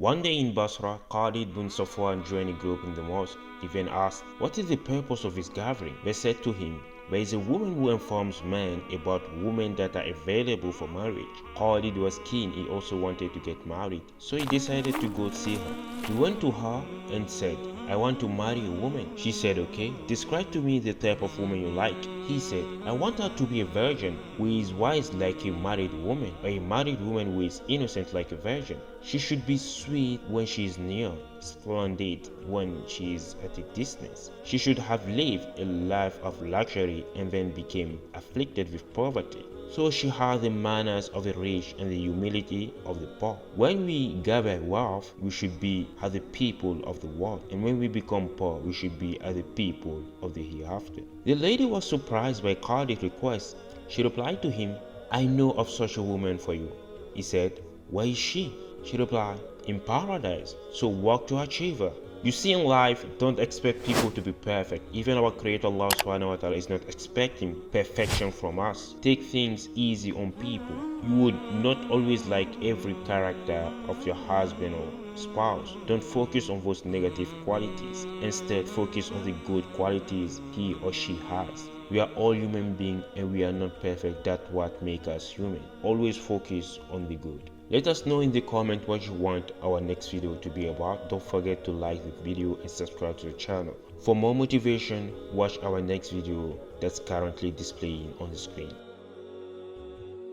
One day in Basra, Khalid bin Safwan joined a group in the mosque. He then asked, "What is the purpose of this gathering?" They said to him, "There is a woman who informs men about women that are available for marriage." Khalid was keen, he also wanted to get married, so he decided to go see her. He went to her and said, "I want to marry a woman." She said, "Okay, describe to me the type of woman you like." He said, "I want her to be a virgin who is wise like a married woman, or a married woman who is innocent like a virgin. She should be sweet when she is near, splendid when she is at a distance. She should have lived a life of luxury and then became afflicted with poverty. So she has the manners of the rich and the humility of the poor. When we gather wealth, we should be as the people of the world, and when we become poor, we should be as the people of the hereafter." The lady was surprised by Khalid's request. She replied to him, "I know of such a woman for you." He said, "Where is she?" She replied, "In paradise, so work to achieve her." You see, in life, don't expect people to be perfect. Even our Creator Allah Subhanahu wa Ta'ala is not expecting perfection from us. Take things easy on people. You would not always like every character of your husband or spouse. Don't focus on those negative qualities. Instead, focus on the good qualities he or she has. We are all human beings and we are not perfect. That's what makes us human. Always focus on the good. Let us know in the comment what you want our next video to be about. Don't forget to like the video and subscribe to the channel. For more motivation, watch our next video that's currently displaying on the screen.